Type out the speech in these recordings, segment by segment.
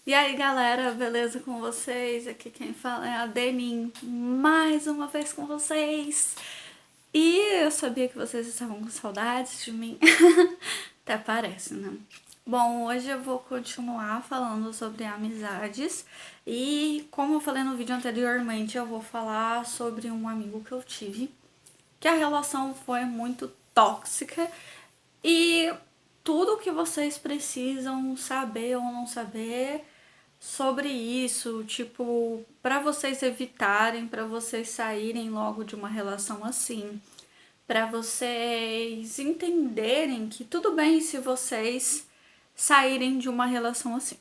E aí galera, beleza com vocês? Aqui quem fala é a Denin, mais uma vez com vocês. E eu sabia que vocês estavam com saudades de mim, até parece, né? Bom, hoje eu vou continuar falando sobre amizades e como eu falei no vídeo anteriormente, eu vou falar sobre um amigo que eu tive, que a relação foi muito tóxica e tudo que vocês precisam saber ou não saber sobre isso, tipo, para vocês evitarem, para vocês saírem logo de uma relação assim, para vocês entenderem que tudo bem se vocês saírem de uma relação assim.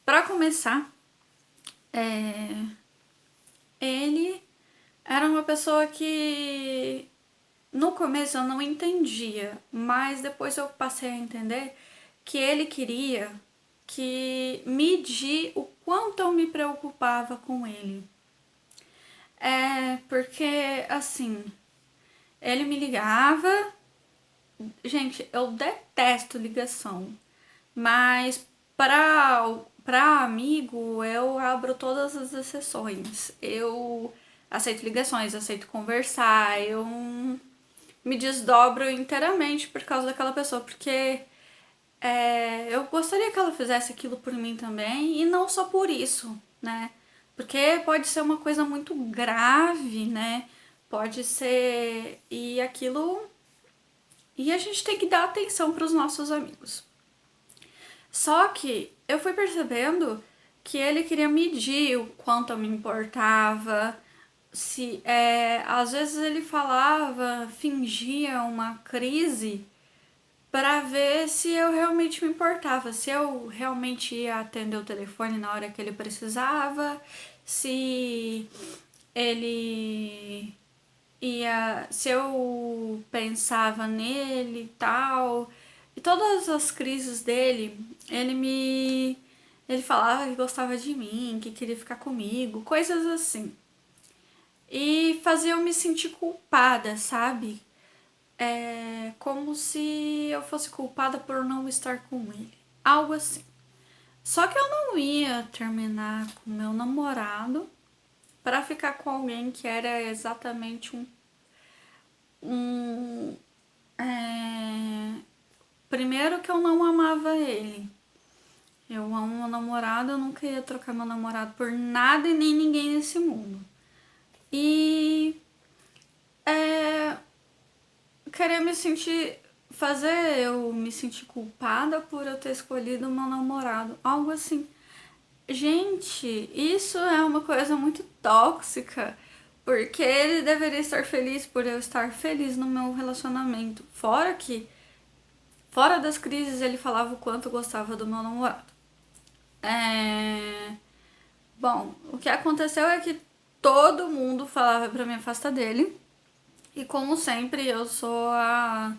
Para começar, ele era uma pessoa que no começo eu não entendia, mas depois eu passei a entender que ele queria que medir o quanto eu me preocupava com ele. Porque assim, ele me ligava. Gente, eu detesto ligação, mas para amigo eu abro todas as exceções. Eu aceito ligações, aceito conversar, eu me desdobro inteiramente por causa daquela pessoa, porque eu gostaria que ela fizesse aquilo por mim também, e não só por isso, né? Porque pode ser uma coisa muito grave, né? Pode ser. E aquilo. E a gente tem que dar atenção para os nossos amigos. Só que eu fui percebendo que ele queria medir o quanto eu me importava. Se às vezes ele falava, fingia uma crise para ver se eu realmente me importava, se eu realmente ia atender o telefone na hora que ele precisava, se ele ia, se eu pensava nele e tal. E todas as crises dele, ele falava que gostava de mim, que queria ficar comigo, coisas assim. E fazia eu me sentir culpada, sabe? Como se eu fosse culpada por não estar com ele. Algo assim. Só que eu não ia terminar com meu namorado para ficar com alguém que era exatamente um primeiro que eu não amava ele. Eu amo meu namorado, eu nunca ia trocar meu namorado por nada e nem ninguém nesse mundo. E querer me sentir. Fazer eu me sentir culpada por eu ter escolhido meu namorado. Algo assim. Gente, isso é uma coisa muito tóxica. Porque ele deveria estar feliz por eu estar feliz no meu relacionamento. Fora das crises, ele falava o quanto gostava do meu namorado. Bom, o que aconteceu é que todo mundo falava pra me afastar dele. E como sempre, eu sou a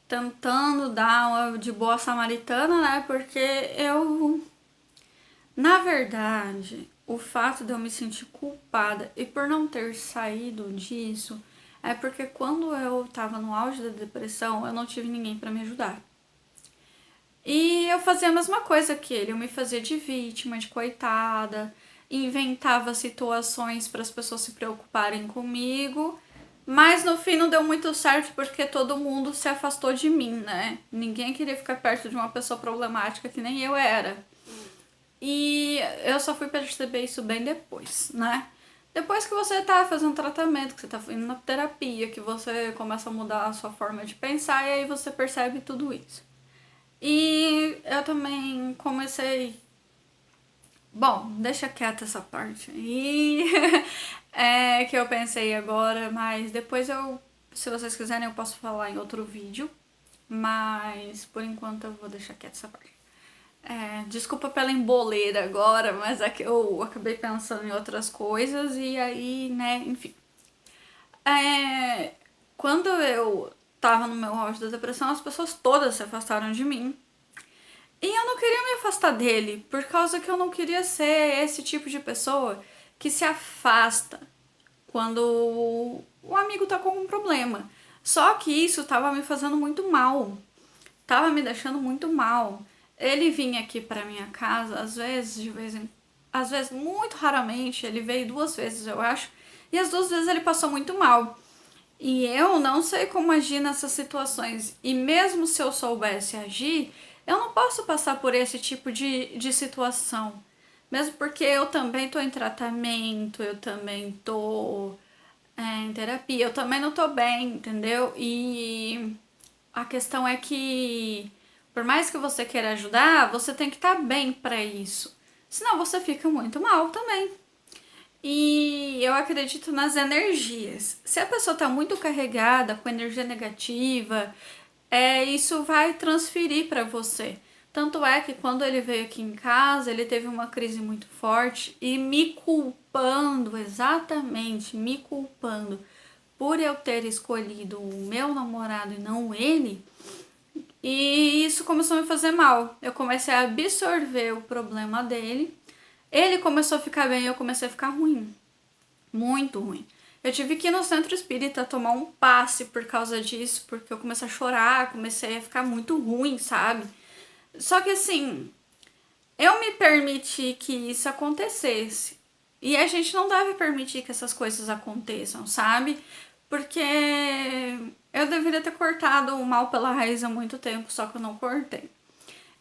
tentando dar uma de boa samaritana, né? Porque eu, na verdade, o fato de eu me sentir culpada e por não ter saído disso é porque quando eu tava no auge da depressão, eu não tive ninguém pra me ajudar. E eu fazia a mesma coisa que ele, eu me fazia de vítima, de coitada, inventava situações para as pessoas se preocuparem comigo, mas no fim não deu muito certo porque todo mundo se afastou de mim, né? Ninguém queria ficar perto de uma pessoa problemática que nem eu era. E eu só fui perceber isso bem depois, né? Depois que você tá fazendo tratamento, que você tá indo na terapia, que você começa a mudar a sua forma de pensar e aí você percebe tudo isso. E eu também comecei. Bom, deixa quieta essa parte aí. Que eu pensei agora, mas depois eu. Se vocês quiserem, eu posso falar em outro vídeo. Mas por enquanto eu vou deixar quieta essa parte. Desculpa pela emboleira agora, mas é que eu acabei pensando em outras coisas e aí, né, enfim. Quando eu tava no meu auge da depressão, as pessoas todas se afastaram de mim. E eu não queria me afastar dele, por causa que eu não queria ser esse tipo de pessoa que se afasta quando o amigo tá com algum problema. Só que isso tava me fazendo muito mal. Tava me deixando muito mal. ele vinha aqui pra minha casa, às vezes, muito raramente, ele veio 2 vezes, eu acho, e as 2 vezes ele passou muito mal. E eu não sei como agir nessas situações. E mesmo se eu soubesse agir, eu não posso passar por esse tipo de situação. Mesmo porque eu também tô em tratamento, eu também tô em terapia, eu também não tô bem, entendeu? E a questão é que, por mais que você queira ajudar, você tem que estar bem pra isso. Senão você fica muito mal também. E eu acredito nas energias. Se a pessoa está muito carregada, com energia negativa, isso vai transferir para você. Tanto é que quando ele veio aqui em casa, ele teve uma crise muito forte e me culpando, exatamente, me culpando por eu ter escolhido o meu namorado e não ele. E isso começou a me fazer mal. Eu comecei a absorver o problema dele. Ele começou a ficar bem e eu comecei a ficar ruim. Muito ruim. Eu tive que ir no centro espírita tomar um passe por causa disso, porque eu comecei a chorar, comecei a ficar muito ruim, sabe? Só que assim, eu me permiti que isso acontecesse. E a gente não deve permitir que essas coisas aconteçam, sabe? Porque eu deveria ter cortado o mal pela raiz há muito tempo, só que eu não cortei.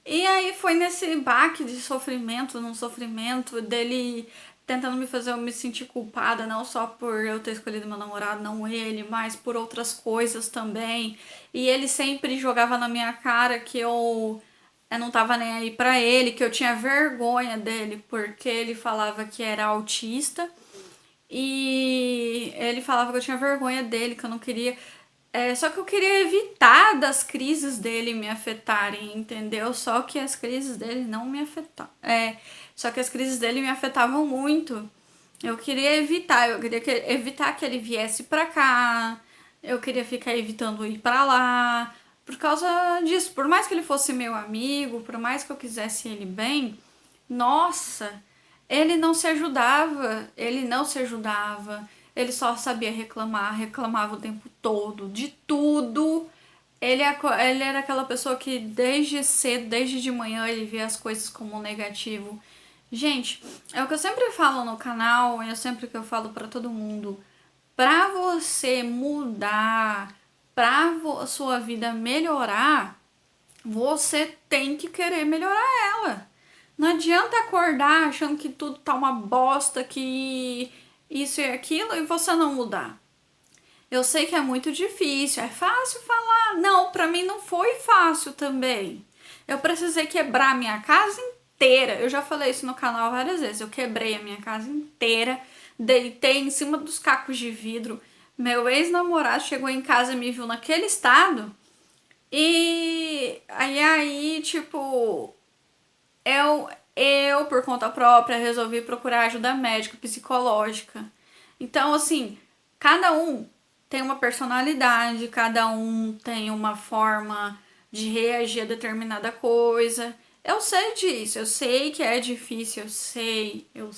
E aí foi nesse baque de sofrimento, num sofrimento dele tentando me fazer eu me sentir culpada, não só por eu ter escolhido meu namorado, não ele, mas por outras coisas também. E ele sempre jogava na minha cara que eu não tava nem aí pra ele, que eu tinha vergonha dele, porque ele falava que era autista. E ele falava que eu tinha vergonha dele, que eu não queria. Só que eu queria evitar das crises dele me afetarem, entendeu? Só que as crises dele não me afetavam. Só que as crises dele me afetavam muito. Eu queria evitar que ele viesse pra cá. Eu queria ficar evitando ir pra lá. Por causa disso, por mais que ele fosse meu amigo, por mais que eu quisesse ele bem, nossa, ele não se ajudava, ele só sabia reclamar, reclamava o tempo todo, de tudo. Ele era aquela pessoa que desde cedo, desde de manhã, ele via as coisas como negativo. Gente, é o que eu sempre falo no canal, é sempre que eu falo pra todo mundo. Pra você mudar, sua vida melhorar, você tem que querer melhorar ela. Não adianta acordar achando que tudo tá uma bosta, que isso e aquilo e você não mudar. Eu sei que é muito difícil, é fácil falar. Não, pra mim não foi fácil também. Eu precisei quebrar minha casa inteira. Eu já falei isso no canal várias vezes. Eu quebrei a minha casa inteira, deitei em cima dos cacos de vidro. Meu ex-namorado chegou em casa e me viu naquele estado. E aí, tipo, eu, por conta própria, resolvi procurar ajuda médica, psicológica. Então, assim, cada um tem uma personalidade, cada um tem uma forma de reagir a determinada coisa. Eu sei disso, eu sei que é difícil, eu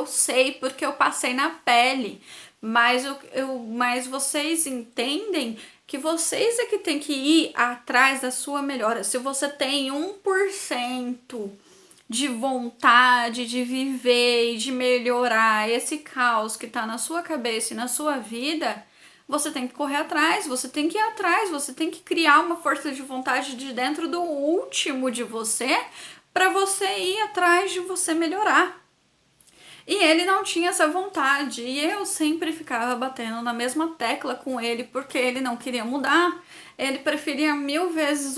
sei porque eu passei na pele. Mas vocês entendem que vocês é que tem que ir atrás da sua melhora. Se você tem 1% de vontade de viver e de melhorar esse caos que tá na sua cabeça e na sua vida, você tem que correr atrás, você tem que ir atrás, você tem que criar uma força de vontade de dentro do último de você para você ir atrás de você melhorar. E ele não tinha essa vontade, e eu sempre ficava batendo na mesma tecla com ele porque ele não queria mudar. Ele preferia 1000 vezes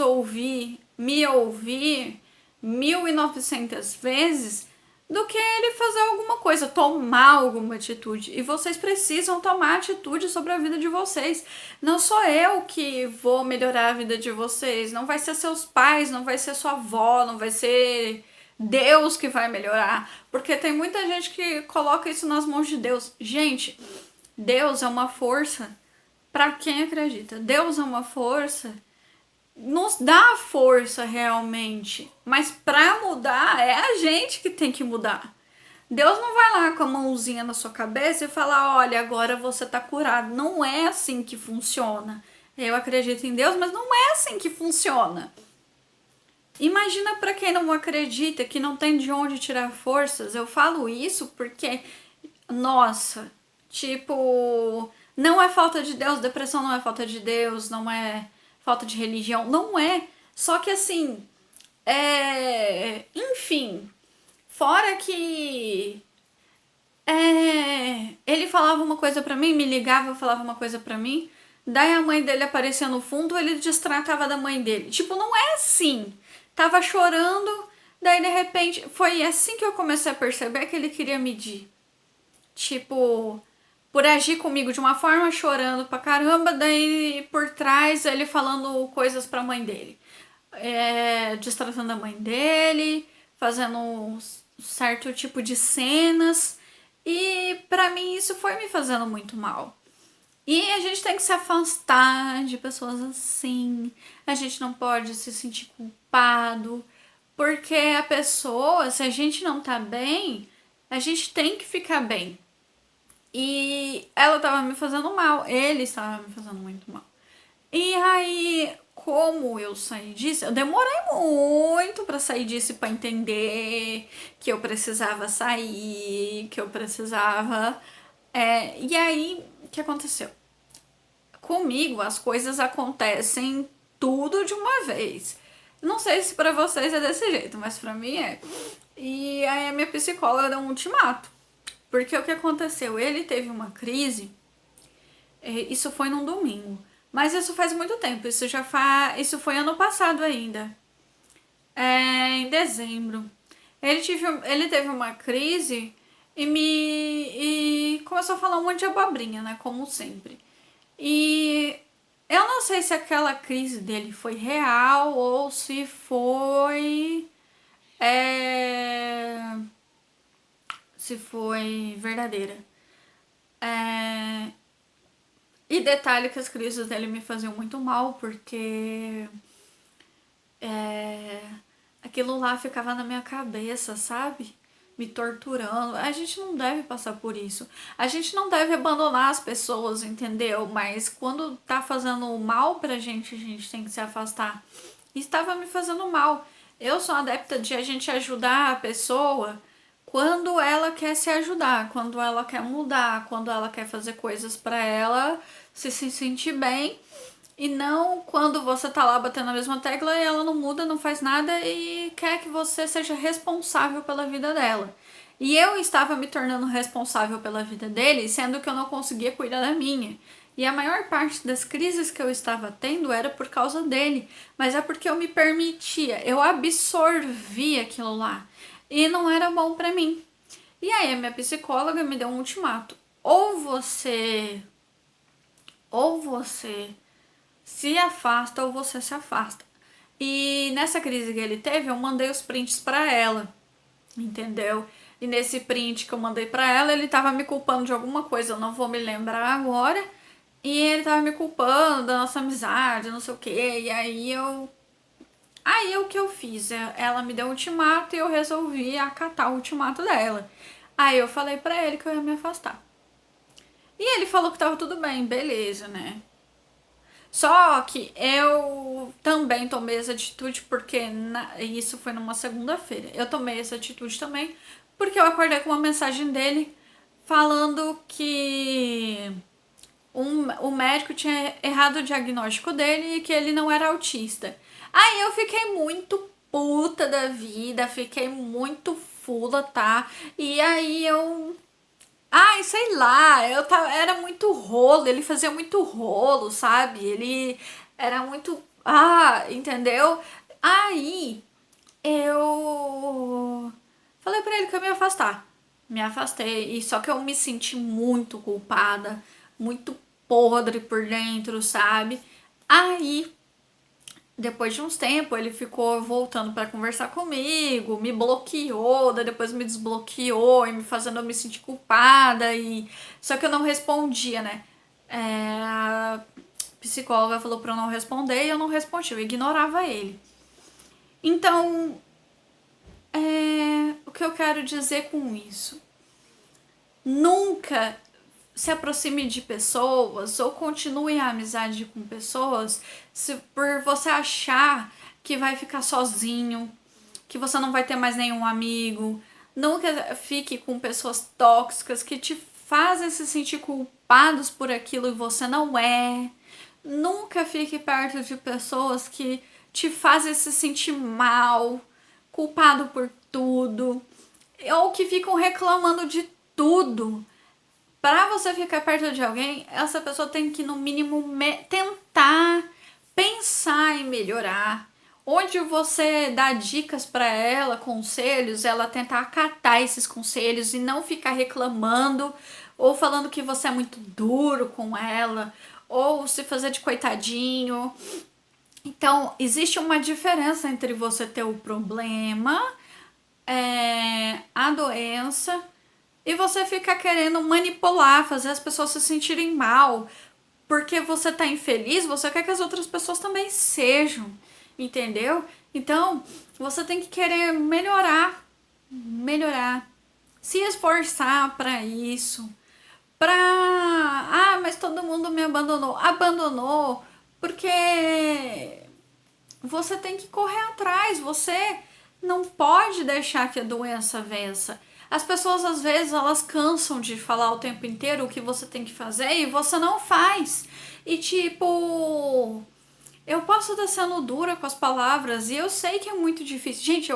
me ouvir 1900 vezes do que ele fazer alguma coisa, tomar alguma atitude. E vocês precisam tomar atitude sobre a vida de vocês. Não sou eu que vou melhorar a vida de vocês, não vai ser seus pais, não vai ser sua avó, não vai ser Deus que vai melhorar, porque tem muita gente que coloca isso nas mãos de Deus. Gente, Deus é uma força para quem acredita. Deus é uma força, nos dá força realmente, mas para mudar é a gente que tem que mudar. Deus não vai lá com a mãozinha na sua cabeça e falar, olha, agora você tá curado. Não é assim que funciona. Eu acredito em Deus, mas não é assim que funciona. Imagina pra quem não acredita, que não tem de onde tirar forças. Eu falo isso porque, nossa, tipo, não é falta de Deus, depressão não é falta de Deus, não é falta de religião, não é. Só que assim, enfim, fora que ele falava uma coisa pra mim, me ligava, falava uma coisa pra mim, daí a mãe dele aparecia no fundo, ele destratava da mãe dele. Tipo, não é assim. Tava chorando, daí de repente, foi assim que eu comecei a perceber que ele queria medir. Tipo, por agir comigo de uma forma chorando pra caramba, daí por trás ele falando coisas pra mãe dele. Destratando a mãe dele, fazendo um certo tipo de cenas. E pra mim isso foi me fazendo muito mal. E a gente tem que se afastar de pessoas assim. A gente não pode se sentir culpado. Porque a pessoa, se a gente não tá bem, a gente tem que ficar bem. E ela tava me fazendo mal, ele estava me fazendo muito mal. E aí, como eu saí disso, eu demorei muito pra sair disso, pra entender que eu precisava sair, que eu precisava. E aí, o que aconteceu? Comigo, as coisas acontecem tudo de uma vez. Não sei se pra vocês é desse jeito, mas pra mim é. E aí, a minha psicóloga deu um ultimato. Porque o que aconteceu? Ele teve uma crise, isso foi num domingo. Mas isso faz muito tempo, isso foi ano passado ainda, em dezembro. Ele teve uma crise e começou a falar um monte de abobrinha, né? Como sempre. E eu não sei se aquela crise dele foi real ou se foi. é, se foi verdadeira. É, E detalhe que as crises dele me faziam muito mal, porque aquilo lá ficava na minha cabeça, sabe? Me torturando. A gente não deve passar por isso. A gente não deve abandonar as pessoas, entendeu? Mas quando tá fazendo mal pra gente, a gente tem que se afastar. E estava me fazendo mal. Eu sou adepta de a gente ajudar a pessoa quando ela quer se ajudar, quando ela quer mudar, quando ela quer fazer coisas pra ela se sentir bem. E não quando você tá lá batendo na mesma tecla e ela não muda, não faz nada e quer que você seja responsável pela vida dela. E eu estava me tornando responsável pela vida dele, sendo que eu não conseguia cuidar da minha. E a maior parte das crises que eu estava tendo era por causa dele, mas é porque eu me permitia, eu absorvia aquilo lá e não era bom pra mim. E aí a minha psicóloga me deu um ultimato: ou você se afasta ou você se afasta. E nessa crise que ele teve, eu mandei os prints pra ela, entendeu? E nesse print que eu mandei pra ela, ele tava me culpando de alguma coisa, eu não vou me lembrar agora. E ele tava me culpando da nossa amizade, não sei o que. E aí o que eu fiz? Ela me deu um ultimato e eu resolvi acatar o ultimato dela. Aí eu falei pra ele que eu ia me afastar. E ele falou que tava tudo bem, beleza, né? Só que eu também tomei essa atitude porque isso foi numa segunda-feira. Eu tomei essa atitude também porque eu acordei com uma mensagem dele falando que o médico tinha errado o diagnóstico dele e que ele não era autista. Aí eu fiquei muito puta da vida, fiquei muito fula, tá? E aí eu Ai, sei lá, era muito rolo, ele fazia muito rolo, sabe? Ele era muito. Entendeu? Aí eu falei pra ele que eu ia me afastar. Me afastei, e só que eu me senti muito culpada, muito podre por dentro, sabe? Aí depois de uns tempos, ele ficou voltando pra conversar comigo, me bloqueou, daí depois me desbloqueou e me fazendo eu me sentir culpada. Só que eu não respondia, né? A psicóloga falou pra eu não responder e eu não respondi, eu ignorava ele. Então, o que eu quero dizer com isso? Nunca se aproxime de pessoas ou continue a amizade com pessoas se por você achar que vai ficar sozinho, que você não vai ter mais nenhum amigo. Nunca fique com pessoas tóxicas que te fazem se sentir culpados por aquilo e você não é. Nunca fique perto de pessoas que te fazem se sentir mal, culpado por tudo, ou que ficam reclamando de tudo. Para você ficar perto de alguém, essa pessoa tem que, no mínimo, tentar pensar em melhorar. Onde você dá dicas para ela, conselhos, ela tentar acatar esses conselhos e não ficar reclamando ou falando que você é muito duro com ela ou se fazer de coitadinho. Então, existe uma diferença entre você ter o problema, a doença, e você ficar querendo manipular, fazer as pessoas se sentirem mal. Porque você tá infeliz, você quer que as outras pessoas também sejam. Entendeu? Então, você tem que querer melhorar, se esforçar para isso, mas todo mundo me abandonou, porque você tem que correr atrás, você não pode deixar que a doença vença. As pessoas às vezes elas cansam de falar o tempo inteiro o que você tem que fazer e você não faz. E tipo, eu posso estar sendo dura com as palavras e eu sei que é muito difícil. Gente,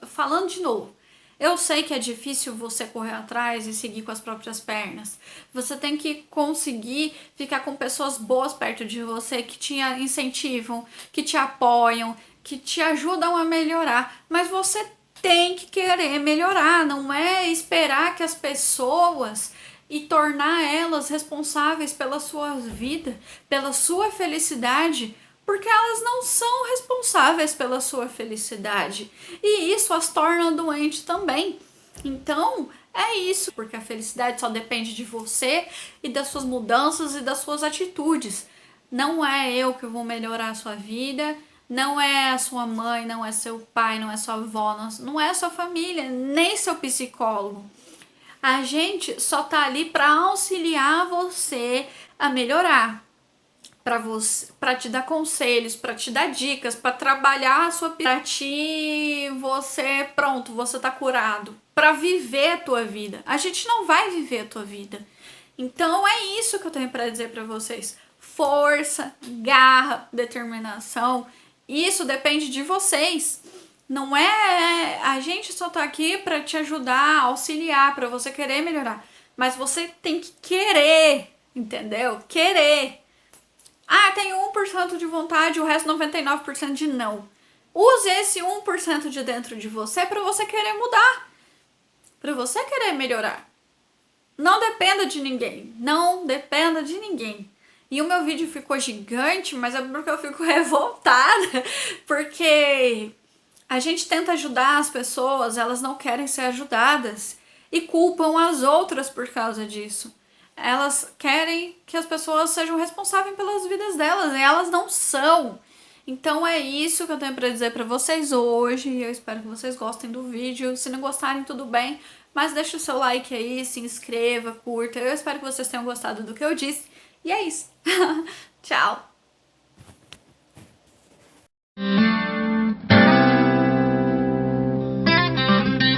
falando de novo. Eu sei que é difícil você correr atrás e seguir com as próprias pernas. Você tem que conseguir ficar com pessoas boas perto de você, que te incentivam, que te apoiam, que te ajudam a melhorar. Mas você tem que querer melhorar, não é esperar que as pessoas e tornar elas responsáveis pela sua vida, pela sua felicidade, porque elas não são responsáveis pela sua felicidade. E isso as torna doentes também. Então, é isso, porque a felicidade só depende de você e das suas mudanças e das suas atitudes. Não é eu que vou melhorar a sua vida, não é a sua mãe, não é seu pai, não é sua avó, não é sua família, nem seu psicólogo. A gente só tá ali para auxiliar você a melhorar, para te dar conselhos, para te dar dicas, para trabalhar a sua você tá curado, para viver a tua vida. A gente não vai viver a tua vida. Então é isso que eu tenho para dizer para vocês. Força, garra, determinação, isso depende de vocês. Não é, a gente só tá aqui para te ajudar, auxiliar, para você querer melhorar, mas você tem que querer, entendeu? Querer. Tem 1% de vontade, o resto 99% de não. Use esse 1% de dentro de você para você querer mudar, para você querer melhorar. Não dependa de ninguém, não dependa de ninguém. E o meu vídeo ficou gigante, mas é porque eu fico revoltada, porque a gente tenta ajudar as pessoas, elas não querem ser ajudadas e culpam as outras por causa disso. Elas querem que as pessoas sejam responsáveis pelas vidas delas e elas não são. Então é isso que eu tenho para dizer para vocês hoje. Eu espero que vocês gostem do vídeo. Se não gostarem, tudo bem, mas deixa o seu like aí, se inscreva, curta. Eu espero que vocês tenham gostado do que eu disse. E é isso. Tchau!